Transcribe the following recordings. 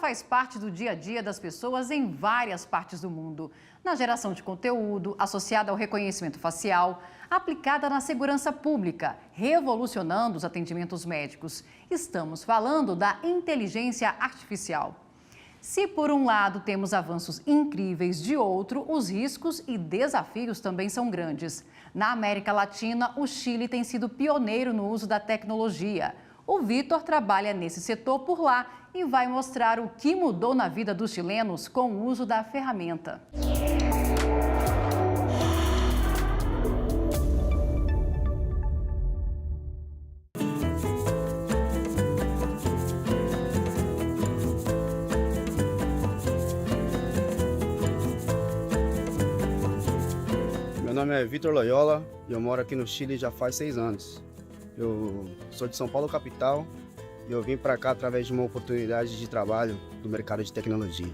faz parte do dia a dia das pessoas em várias partes do mundo. Na geração de conteúdo, associada ao reconhecimento facial, aplicada na segurança pública, revolucionando os atendimentos médicos. Estamos falando da inteligência artificial. Se por um lado temos avanços incríveis, de outro, os riscos e desafios também são grandes. Na América Latina, o Chile tem sido pioneiro no uso da tecnologia. O Vitor trabalha nesse setor por lá e vai mostrar o que mudou na vida dos chilenos com o uso da ferramenta. Meu nome é Vitor Loyola e eu moro aqui no Chile já faz 6 anos. Eu sou de São Paulo, capital, e eu vim para cá através de uma oportunidade de trabalho do mercado de tecnologia.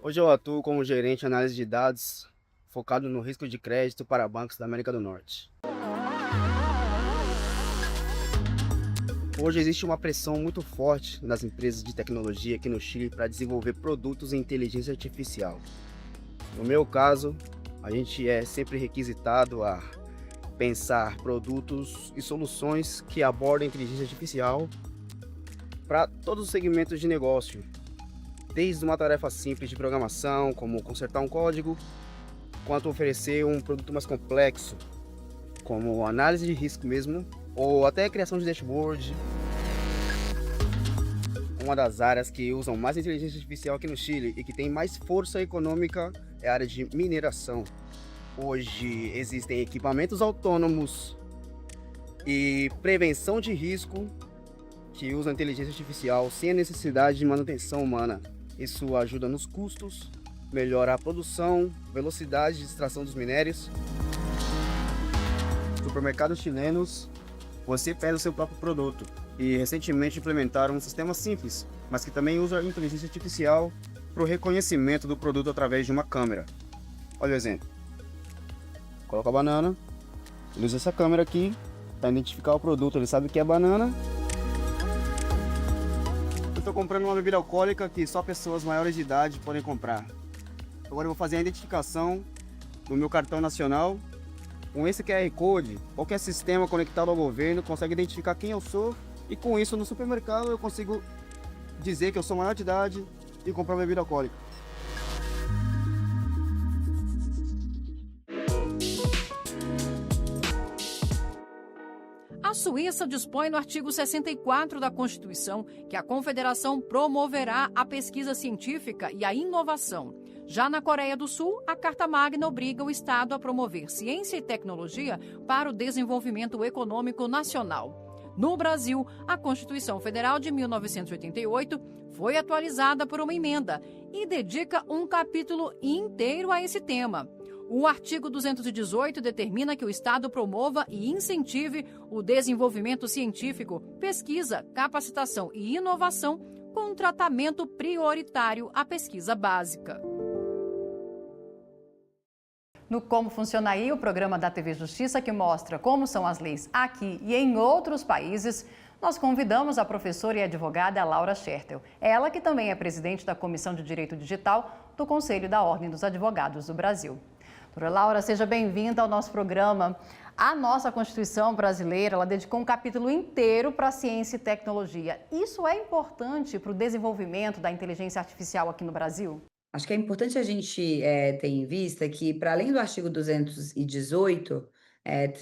Hoje eu atuo como gerente de análise de dados, focado no risco de crédito para bancos da América do Norte. Hoje existe uma pressão muito forte nas empresas de tecnologia aqui no Chile para desenvolver produtos em inteligência artificial. No meu caso, a gente é sempre requisitado a pensar produtos e soluções que abordem inteligência artificial para todos os segmentos de negócio, desde uma tarefa simples de programação, como consertar um código, quanto oferecer um produto mais complexo, como análise de risco mesmo, ou até a criação de dashboard. Uma das áreas que usam mais inteligência artificial aqui no Chile e que tem mais força econômica é a área de mineração. Hoje existem equipamentos autônomos e prevenção de risco que usam inteligência artificial sem a necessidade de manutenção humana. Isso ajuda nos custos, melhora a produção, velocidade de extração dos minérios. Supermercados chilenos, você pede o seu próprio produto e recentemente implementaram um sistema simples, mas que também usa a inteligência artificial para o reconhecimento do produto através de uma câmera. Olha o exemplo. Coloca a banana, ele usa essa câmera aqui para identificar o produto, ele sabe que é banana. Eu estou comprando uma bebida alcoólica que só pessoas maiores de idade podem comprar. Agora eu vou fazer a identificação do meu cartão nacional. Com esse QR Code, qualquer sistema conectado ao governo consegue identificar quem eu sou e com isso no supermercado eu consigo dizer que eu sou maior de idade e comprar uma bebida alcoólica. A Suíça dispõe no artigo 64 da Constituição que a Confederação promoverá a pesquisa científica e a inovação. Já na Coreia do Sul, a Carta Magna obriga o Estado a promover ciência e tecnologia para o desenvolvimento econômico nacional. No Brasil, a Constituição Federal de 1988 foi atualizada por uma emenda e dedica um capítulo inteiro a esse tema. O artigo 218 determina que o Estado promova e incentive o desenvolvimento científico, pesquisa, capacitação e inovação com tratamento prioritário à pesquisa básica. No Como Funciona Aí, o programa da TV Justiça que mostra como são as leis aqui e em outros países, nós convidamos a professora e advogada Laura Schertel. Ela que também é presidente da Comissão de Direito Digital do Conselho da Ordem dos Advogados do Brasil. Doutora Laura, seja bem-vinda ao nosso programa. A nossa Constituição brasileira, ela dedicou um capítulo inteiro para ciência e tecnologia. Isso é importante para o desenvolvimento da inteligência artificial aqui no Brasil? Acho que é importante a gente ter em vista que, para além do artigo 218,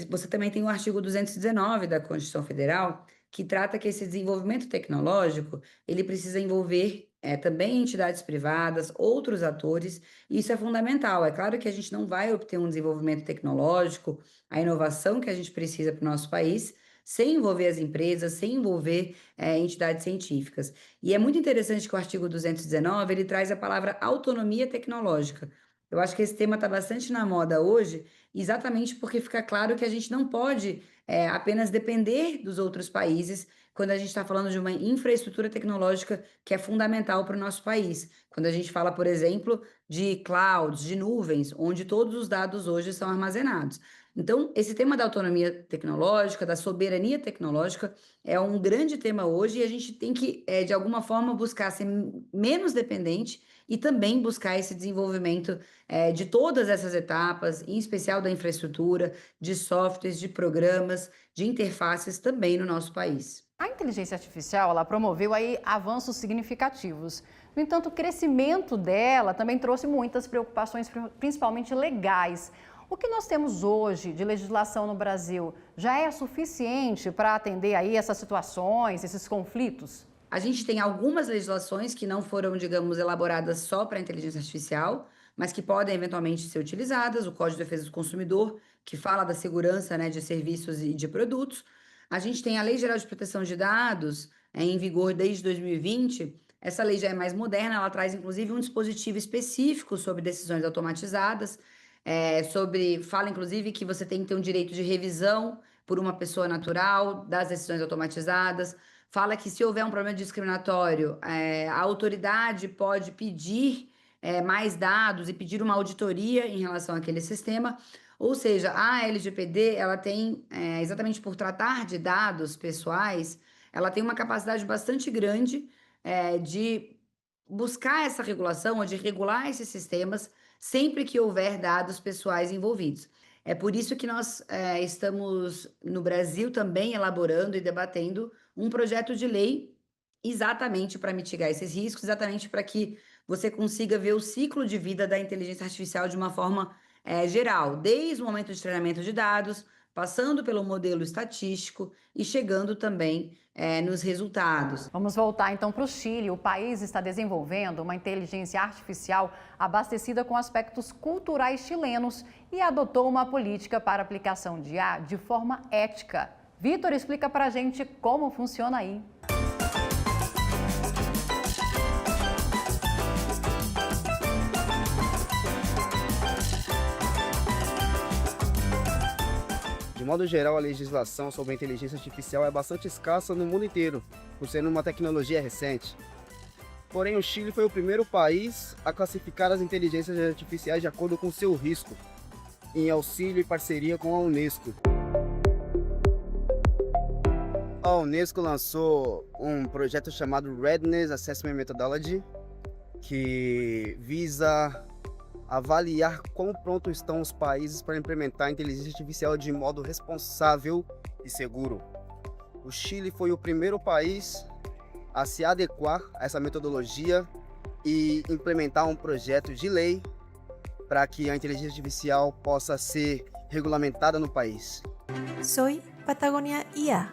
você também tem o artigo 219 da Constituição Federal, que trata que esse desenvolvimento tecnológico ele precisa envolver também entidades privadas, outros atores, e isso é fundamental. É claro que a gente não vai obter um desenvolvimento tecnológico, a inovação que a gente precisa para o nosso país, sem envolver as empresas, sem envolver entidades científicas. E é muito interessante que o artigo 219, ele traz a palavra autonomia tecnológica. Eu acho que esse tema está bastante na moda hoje, exatamente porque fica claro que a gente não pode apenas depender dos outros países quando a gente está falando de uma infraestrutura tecnológica que é fundamental para o nosso país. Quando a gente fala, por exemplo, de clouds, de nuvens, onde todos os dados hoje são armazenados. Então, esse tema da autonomia tecnológica, da soberania tecnológica, é um grande tema hoje e a gente tem que, de alguma forma, buscar ser menos dependente e também buscar esse desenvolvimento, de todas essas etapas, em especial da infraestrutura, de softwares, de programas, de interfaces também no nosso país. A inteligência artificial, ela promoveu aí avanços significativos. No entanto, o crescimento dela também trouxe muitas preocupações, principalmente legais. O que nós temos hoje de legislação no Brasil já é suficiente para atender aí essas situações, esses conflitos? A gente tem algumas legislações que não foram, digamos, elaboradas só para a inteligência artificial, mas que podem eventualmente ser utilizadas. O Código de Defesa do Consumidor, que fala da segurança, né, de serviços e de produtos. A gente tem a Lei Geral de Proteção de Dados, em vigor desde 2020. Essa lei já é mais moderna, ela traz inclusive um dispositivo específico sobre decisões automatizadas, fala inclusive que você tem que ter um direito de revisão por uma pessoa natural das decisões automatizadas. Fala que se houver um problema discriminatório, a autoridade pode pedir, mais dados e pedir uma auditoria em relação àquele sistema. Ou seja, a LGPD, ela tem, exatamente por tratar de dados pessoais, ela tem uma capacidade bastante grande, de buscar essa regulação ou de regular esses sistemas sempre que houver dados pessoais envolvidos. É por isso que nós, estamos no Brasil também elaborando e debatendo um projeto de lei exatamente para mitigar esses riscos, exatamente para que você consiga ver o ciclo de vida da inteligência artificial de uma forma, geral, desde o momento de treinamento de dados, passando pelo modelo estatístico e chegando também, nos resultados. Vamos voltar então para o Chile. O país está desenvolvendo uma inteligência artificial abastecida com aspectos culturais chilenos e adotou uma política para aplicação de IA de forma ética. Vitor explica para a gente como funciona aí. De modo geral, a legislação sobre a inteligência artificial é bastante escassa no mundo inteiro, por ser uma tecnologia recente. Porém, o Chile foi o primeiro país a classificar as inteligências artificiais de acordo com seu risco, em auxílio e parceria com a Unesco. A Unesco lançou um projeto chamado Readiness Assessment Methodology, que visa avaliar quão prontos estão os países para implementar a inteligência artificial de modo responsável e seguro. O Chile foi o primeiro país a se adequar a essa metodologia e implementar um projeto de lei para que a inteligência artificial possa ser regulamentada no país. Soy Patagonia IA.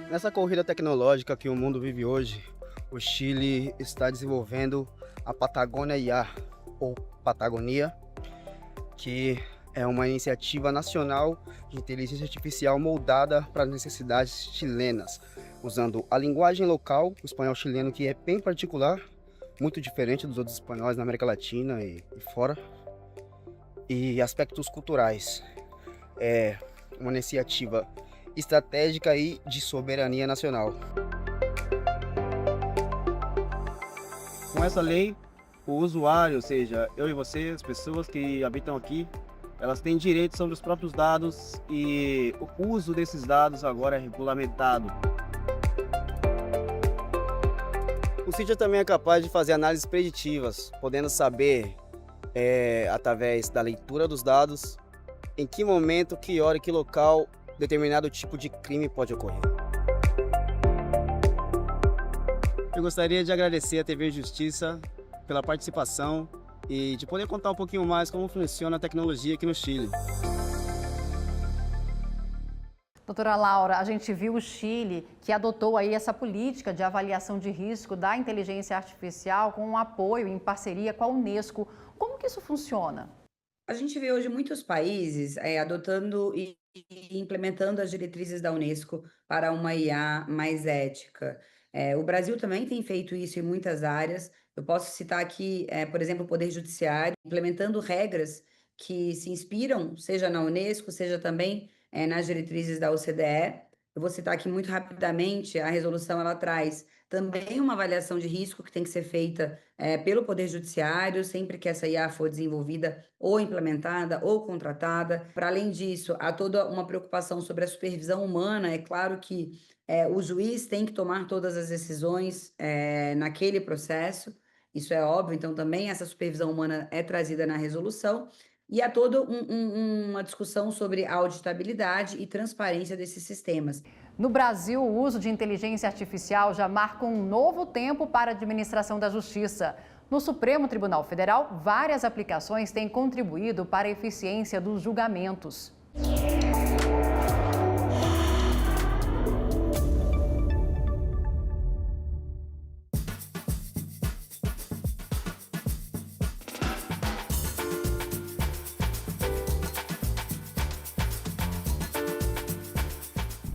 Nessa corrida tecnológica que o mundo vive hoje, o Chile está desenvolvendo a Patagônia IA, ou Patagonia, que é uma iniciativa nacional de inteligência artificial moldada para as necessidades chilenas, usando a linguagem local, o espanhol chileno, que é bem particular, muito diferente dos outros espanhóis na América Latina e fora, e aspectos culturais. É uma iniciativa estratégica e de soberania nacional. Com essa lei, o usuário, ou seja, eu e você, as pessoas que habitam aqui, elas têm direito sobre os próprios dados e o uso desses dados agora é regulamentado. O Cydia também é capaz de fazer análises preditivas, podendo saber, através da leitura dos dados, em que momento, que hora e que local determinado tipo de crime pode ocorrer. Eu gostaria de agradecer à TV Justiça pela participação e de poder contar um pouquinho mais como funciona a tecnologia aqui no Chile. Doutora Laura, a gente viu o Chile que adotou aí essa política de avaliação de risco da inteligência artificial com um apoio em parceria com a Unesco. Como que isso funciona? A gente vê hoje muitos países adotando e implementando as diretrizes da Unesco para uma IA mais ética. O Brasil também tem feito isso em muitas áreas. Eu posso citar aqui, por exemplo, o Poder Judiciário, implementando regras que se inspiram, seja na Unesco, seja também nas diretrizes da OCDE. Eu vou citar aqui muito rapidamente, a resolução ela traz também uma avaliação de risco que tem que ser feita pelo Poder Judiciário, sempre que essa IA for desenvolvida ou implementada ou contratada. Para além disso, há toda uma preocupação sobre a supervisão humana. É claro que o juiz tem que tomar todas as decisões naquele processo, isso é óbvio, então também essa supervisão humana é trazida na resolução. E há toda uma discussão sobre a auditabilidade e transparência desses sistemas. No Brasil, o uso de inteligência artificial já marca um novo tempo para a administração da justiça. No Supremo Tribunal Federal, várias aplicações têm contribuído para a eficiência dos julgamentos.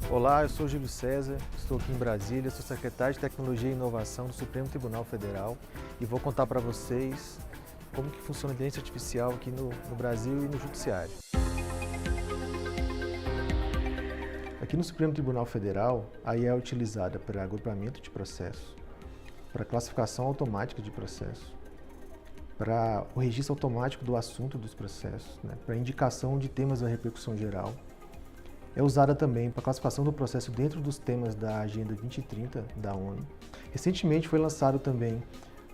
Olá, eu sou Júlio César, estou aqui em Brasília, sou secretário de Tecnologia e Inovação do Supremo Tribunal Federal e vou contar para vocês como que funciona a inteligência artificial aqui no Brasil e no Judiciário. Aqui no Supremo Tribunal Federal, a IA é utilizada para agrupamento de processos, para classificação automática de processos, para o registro automático do assunto dos processos, para indicação de temas da repercussão geral. É usada também para classificação do processo dentro dos temas da Agenda 2030 da ONU. Recentemente foi lançado também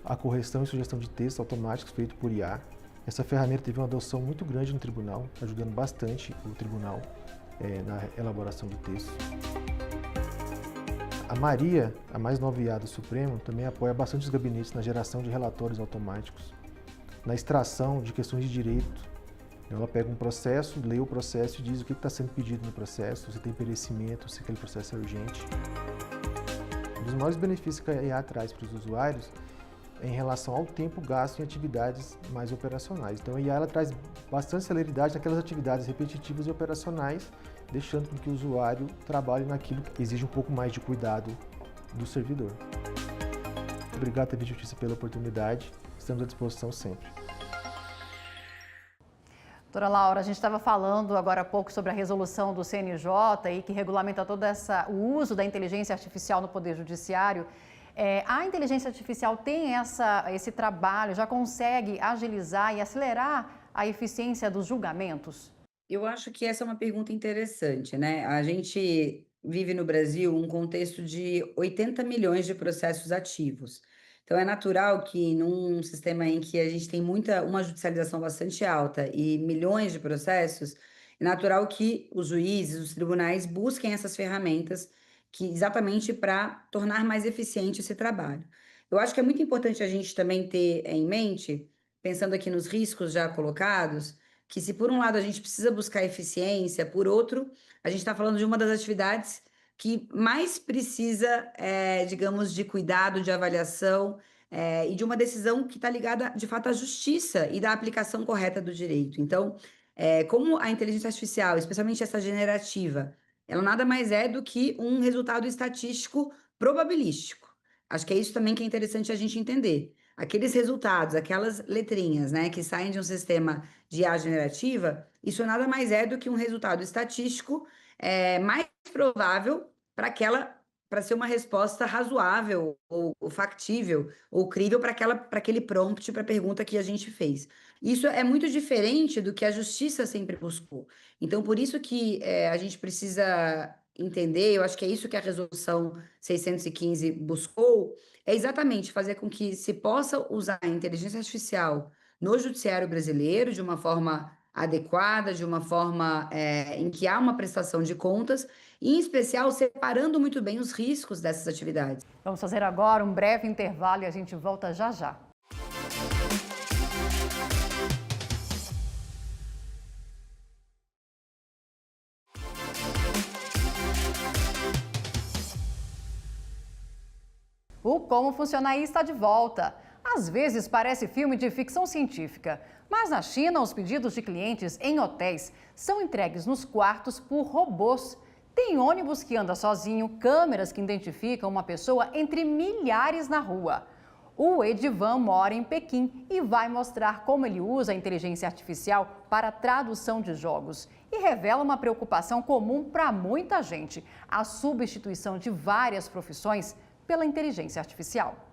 a correção e sugestão de textos automáticos feito por IA. Essa ferramenta teve uma adoção muito grande no tribunal, ajudando bastante o tribunal na elaboração de textos. A Maria, a mais nova IA do Supremo, também apoia bastante os gabinetes na geração de relatórios automáticos, na extração de questões de direito. Ela pega um processo, lê o processo e diz o que está sendo pedido no processo, se tem perecimento, se aquele processo é urgente. Um dos maiores benefícios que a IA traz para os usuários é em relação ao tempo gasto em atividades mais operacionais. Então a IA ela traz bastante celeridade naquelas atividades repetitivas e operacionais, deixando com que o usuário trabalhe naquilo que exige um pouco mais de cuidado do servidor. Obrigado, TV Justiça, pela oportunidade. Estamos à disposição sempre. Doutora Laura, a gente estava falando agora há pouco sobre a resolução do CNJ e que regulamenta todo o uso da inteligência artificial no Poder Judiciário. A inteligência artificial tem esse trabalho, já consegue agilizar e acelerar a eficiência dos julgamentos? Eu acho que essa é uma pergunta interessante, né? A gente vive no Brasil um contexto de 80 milhões de processos ativos. Então, é natural que num sistema em que a gente tem uma judicialização bastante alta e milhões de processos, é natural que os juízes, os tribunais busquem essas ferramentas exatamente para tornar mais eficiente esse trabalho. Eu acho que é muito importante a gente também ter em mente, pensando aqui nos riscos já colocados, que se por um lado a gente precisa buscar eficiência, por outro, a gente está falando de uma das atividades que mais precisa, digamos, de cuidado, de avaliação e de uma decisão que está ligada, de fato, à justiça e da aplicação correta do direito. Então, como a inteligência artificial, especialmente essa generativa, ela nada mais é do que um resultado estatístico probabilístico. Acho que é isso também que é interessante a gente entender. Aqueles resultados, aquelas letrinhas, né, que saem de um sistema de IA generativa, isso nada mais é do que um resultado estatístico mais provável para ser uma resposta razoável, ou factível, ou crível para aquele prompt, para a pergunta que a gente fez. Isso é muito diferente do que a justiça sempre buscou. Então, por isso que a gente precisa entender, eu acho que é isso que a resolução 615 buscou, é exatamente fazer com que se possa usar a inteligência artificial no judiciário brasileiro de uma forma adequada, de uma forma em que há uma prestação de contas, e, em especial, separando muito bem os riscos dessas atividades. Vamos fazer agora um breve intervalo e a gente volta já já. O Como Funciona Aí está de volta. Às vezes parece filme de ficção científica, mas na China os pedidos de clientes em hotéis são entregues nos quartos por robôs. Tem ônibus que anda sozinho, câmeras que identificam uma pessoa entre milhares na rua. O Edivan mora em Pequim e vai mostrar como ele usa a inteligência artificial para a tradução de jogos. E revela uma preocupação comum para muita gente: a substituição de várias profissões pela inteligência artificial.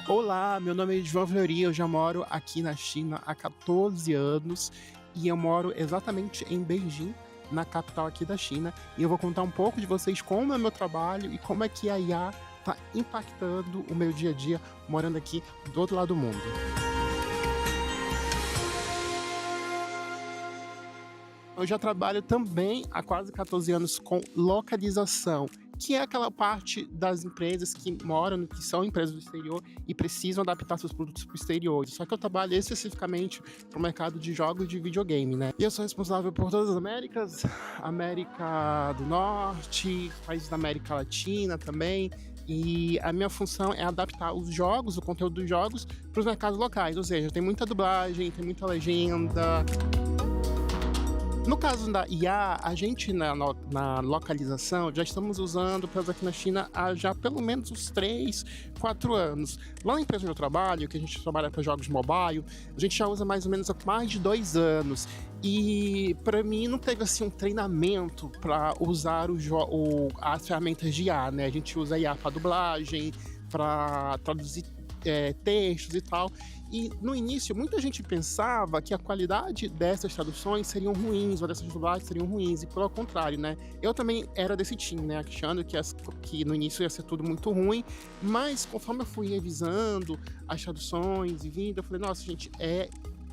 Olá, meu nome é João Fleury, eu já moro aqui na China há 14 anos e eu moro exatamente em Beijing, na capital aqui da China, e eu vou contar um pouco de vocês como é meu trabalho e como é que a IA está impactando o meu dia a dia morando aqui do outro lado do mundo. Eu já trabalho também há quase 14 anos com localização, que é aquela parte das empresas que moram, que são empresas do exterior e precisam adaptar seus produtos para o exterior. Só que eu trabalho especificamente para o mercado de jogos de videogame, né? E eu sou responsável por todas as Américas, América do Norte, países da América Latina também. E a minha função é adaptar os jogos, o conteúdo dos jogos, para os mercados locais. Ou seja, tem muita dublagem, tem muita legenda. No caso da IA, a gente na localização já estamos usando para aqui na China há já pelo menos uns 3, 4 anos. Lá na empresa onde eu trabalho, que a gente trabalha para jogos mobile, a gente já usa mais ou menos há mais de 2 anos. E para mim não teve assim um treinamento para usar as ferramentas de IA, né? A gente usa IA para dublagem, para traduzir textos e tal. E no início, muita gente pensava que a qualidade dessas traduções seriam ruins, ou dessas dublagens seriam ruins, e pelo contrário, né? Eu também era desse time, né? Achando que no início ia ser tudo muito ruim, mas conforme eu fui revisando as traduções e vindo, eu falei, nossa, gente,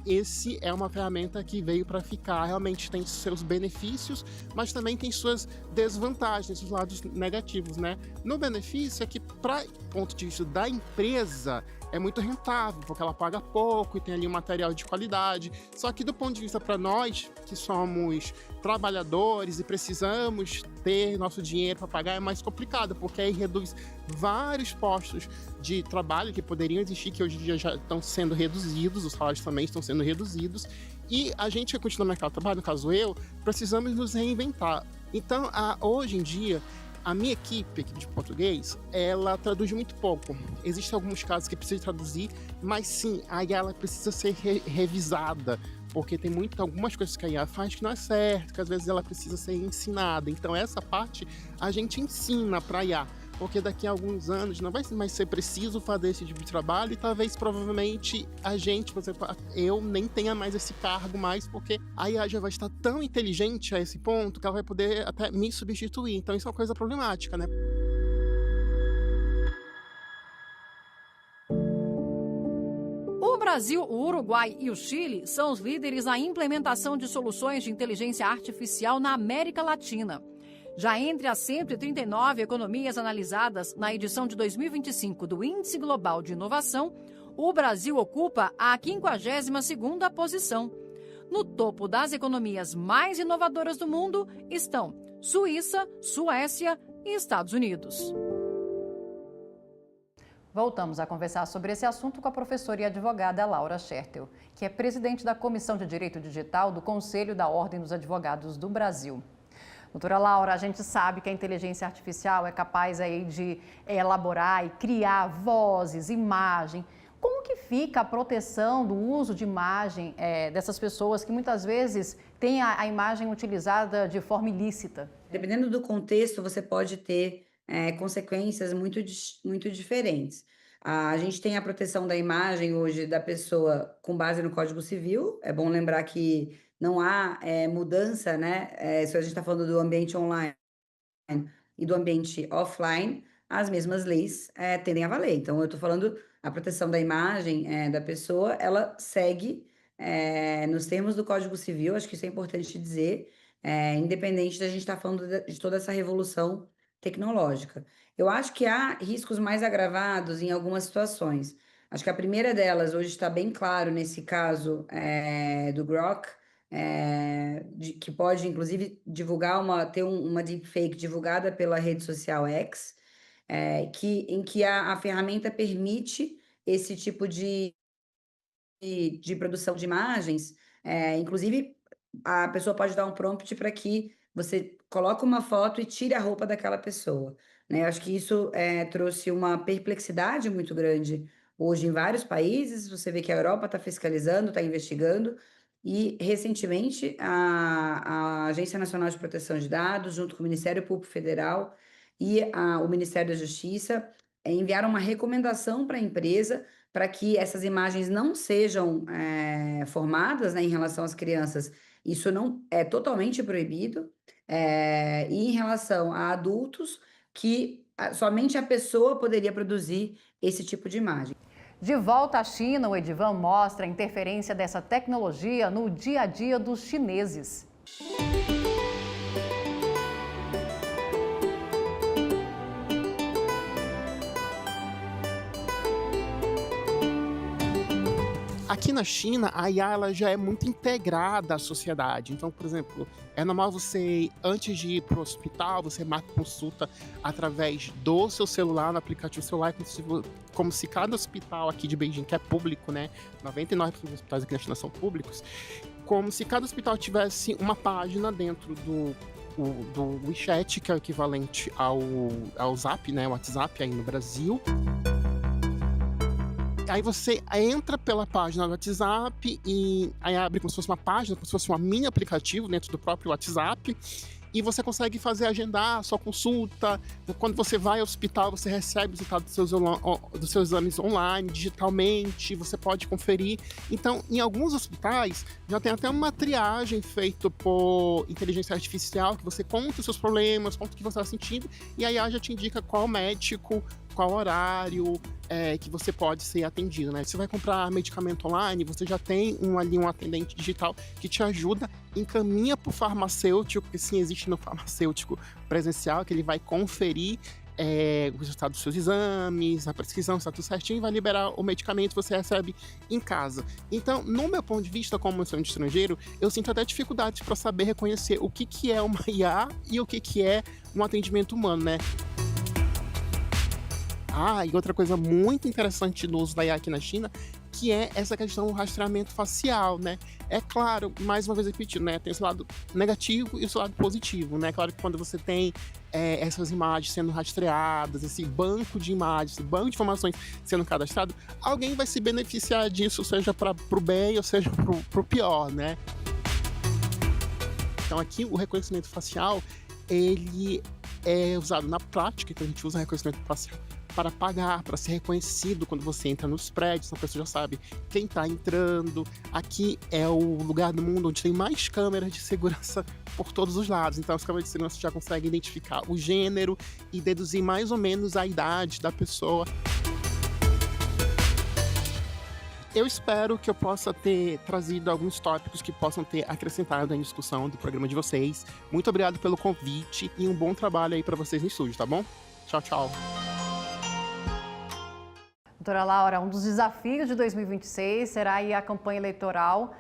esse é uma ferramenta que veio para ficar, realmente tem seus benefícios, mas também tem suas desvantagens, seus lados negativos, né? No benefício é que, para ponto de vista da empresa, é muito rentável, porque ela paga pouco e tem ali um material de qualidade. Só que do ponto de vista para nós, que somos trabalhadores e precisamos ter nosso dinheiro para pagar, é mais complicado, porque aí reduz vários postos de trabalho que poderiam existir, que hoje em dia já estão sendo reduzidos, os salários também estão sendo reduzidos, e a gente que continua no mercado de trabalho, no caso eu, precisamos nos reinventar. Então, hoje em dia, a minha equipe de português, ela traduz muito pouco. Existem alguns casos que precisa traduzir, mas sim, a IA ela precisa ser revisada, porque tem algumas coisas que a IA faz que não é certo, que às vezes ela precisa ser ensinada. Então essa parte a gente ensina para a IA, porque daqui a alguns anos não vai mais ser preciso fazer esse tipo de trabalho e talvez, provavelmente, por exemplo, eu nem tenha mais esse cargo mais, porque a IA já vai estar tão inteligente a esse ponto que ela vai poder até me substituir. Então isso é uma coisa problemática, né? O Brasil, o Uruguai e o Chile são os líderes na implementação de soluções de inteligência artificial na América Latina. Já entre as 139 economias analisadas na edição de 2025 do Índice Global de Inovação, o Brasil ocupa a 52ª posição. No topo das economias mais inovadoras do mundo estão Suíça, Suécia e Estados Unidos. Voltamos a conversar sobre esse assunto com a professora e advogada Laura Schertel, que é presidente da Comissão de Direito Digital do Conselho da Ordem dos Advogados do Brasil. Doutora Laura, a gente sabe que a inteligência artificial é capaz aí de elaborar e criar vozes, imagem. Como que fica a proteção do uso de imagem dessas pessoas que muitas vezes têm a imagem utilizada de forma ilícita? Dependendo do contexto, você pode ter consequências muito diferentes. A gente tem a proteção da imagem hoje da pessoa com base no Código Civil. É bom lembrar que não há mudança, né? Se a gente está falando do ambiente online e do ambiente offline, as mesmas leis tendem a valer. Então, eu estou falando a proteção da imagem da pessoa, ela segue nos termos do Código Civil, acho que isso é importante dizer, independente da gente estar falando de toda essa revolução tecnológica. Eu acho que há riscos mais agravados em algumas situações. Acho que a primeira delas, hoje está bem claro nesse caso do Grok, que pode, inclusive, ter uma deepfake divulgada pela rede social X, em que a ferramenta permite esse tipo de produção de imagens. Inclusive, a pessoa pode dar um prompt para que você coloque uma foto e tire a roupa daquela pessoa. né? Eu acho que isso trouxe uma perplexidade muito grande hoje em vários países. Você vê que a Europa está fiscalizando, está investigando, e recentemente a Agência Nacional de Proteção de Dados, junto com o Ministério Público Federal e o Ministério da Justiça, enviaram uma recomendação para a empresa para que essas imagens não sejam formadas, né, em relação às crianças. Isso não é totalmente proibido. E em relação a adultos, que somente a pessoa poderia produzir esse tipo de imagem. De volta à China, o Edivan mostra a interferência dessa tecnologia no dia a dia dos chineses. Aqui na China, a IA ela já é muito integrada à sociedade. Então, por exemplo, é normal você, antes de ir para o hospital, você marca consulta através do seu celular, no aplicativo celular, como se cada hospital aqui de Beijing, que é público, né? 99% dos hospitais aqui na China são públicos, como se cada hospital tivesse uma página dentro do WeChat, que é o equivalente ao Zap, né? O WhatsApp aí no Brasil. Aí você entra pela página do WhatsApp e aí abre como se fosse uma página, como se fosse um mini aplicativo dentro do próprio WhatsApp, e você consegue agendar a sua consulta. Quando você vai ao hospital, você recebe o resultado dos seus exames online, digitalmente, você pode conferir. Então, em alguns hospitais, já tem até uma triagem feita por inteligência artificial, que você conta os seus problemas, conta o que você está sentindo, e a IA já te indica qual médico, qual horário que você pode ser atendido, né? Se você vai comprar medicamento online, você já tem um atendente digital que te ajuda, encaminha para o farmacêutico, porque sim, existe no farmacêutico presencial, que ele vai conferir o resultado dos seus exames, a prescrição, está tudo certinho, e vai liberar o medicamento que você recebe em casa. Então, no meu ponto de vista, como estudante estrangeiro, eu sinto até dificuldades para saber reconhecer o que é uma IA e o que é um atendimento humano, né? E outra coisa muito interessante no uso da IA aqui na China, que é essa questão do rastreamento facial, né? É claro, mais uma vez repetindo, né? Tem esse lado negativo e o seu lado positivo, né? Claro que quando você tem essas imagens sendo rastreadas, esse banco de imagens, esse banco de informações sendo cadastrado, alguém vai se beneficiar disso, seja para o bem ou seja para o pior, né? Então aqui o reconhecimento facial, ele é usado na prática, então a gente usa reconhecimento facial para pagar, para ser reconhecido quando você entra nos prédios, a pessoa já sabe quem está entrando. Aqui é o lugar do mundo onde tem mais câmeras de segurança por todos os lados, então as câmeras de segurança já conseguem identificar o gênero e deduzir mais ou menos a idade da pessoa. Eu espero que eu possa ter trazido alguns tópicos que possam ter acrescentado na discussão do programa de vocês. Muito obrigado pelo convite e um bom trabalho aí para vocês no estúdio, tá bom? Tchau, tchau. Doutora Laura, um dos desafios de 2026 será aí a campanha eleitoral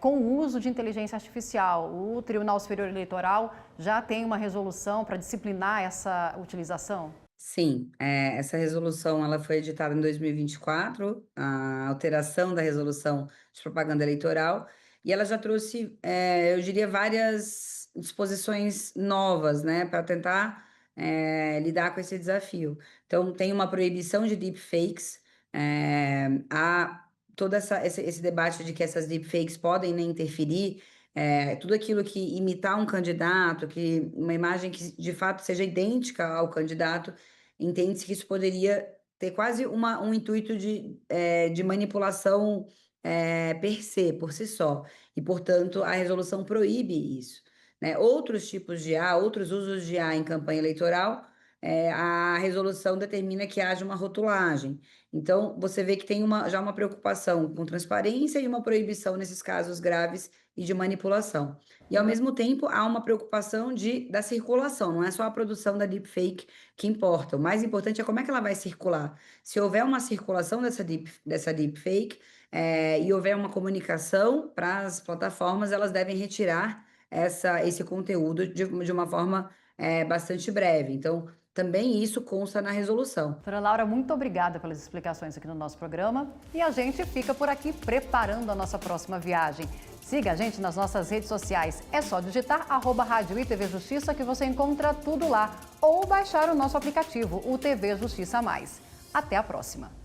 com o uso de inteligência artificial. O Tribunal Superior Eleitoral já tem uma resolução para disciplinar essa utilização? Sim, essa resolução ela foi editada em 2024, a alteração da resolução de propaganda eleitoral, e ela já trouxe, eu diria, várias disposições novas, né, para tentar lidar com esse desafio. Então, tem uma proibição de deepfakes, há todo esse debate de que essas deepfakes podem, né, interferir, tudo aquilo que imitar um candidato, que uma imagem que de fato seja idêntica ao candidato, entende-se que isso poderia ter quase um intuito de manipulação per se, por si só, e portanto a resolução proíbe isso, né? Outros tipos de IA, outros usos de IA em campanha eleitoral, a resolução determina que haja uma rotulagem. Então, você vê que tem já uma preocupação com transparência e uma proibição nesses casos graves e de manipulação. E, ao mesmo tempo, há uma preocupação da circulação, não é só a produção da deepfake que importa. O mais importante é como é que ela vai circular. Se houver uma circulação dessa deepfake e houver uma comunicação para as plataformas, elas devem retirar esse conteúdo de uma forma bastante breve. Então, também isso consta na resolução. Doutora Laura, muito obrigada pelas explicações aqui no nosso programa. E a gente fica por aqui preparando a nossa próxima viagem. Siga a gente nas nossas redes sociais. É só digitar @Rádio e TV Justiça que você encontra tudo lá. Ou baixar o nosso aplicativo, o TV Justiça Mais. Até a próxima!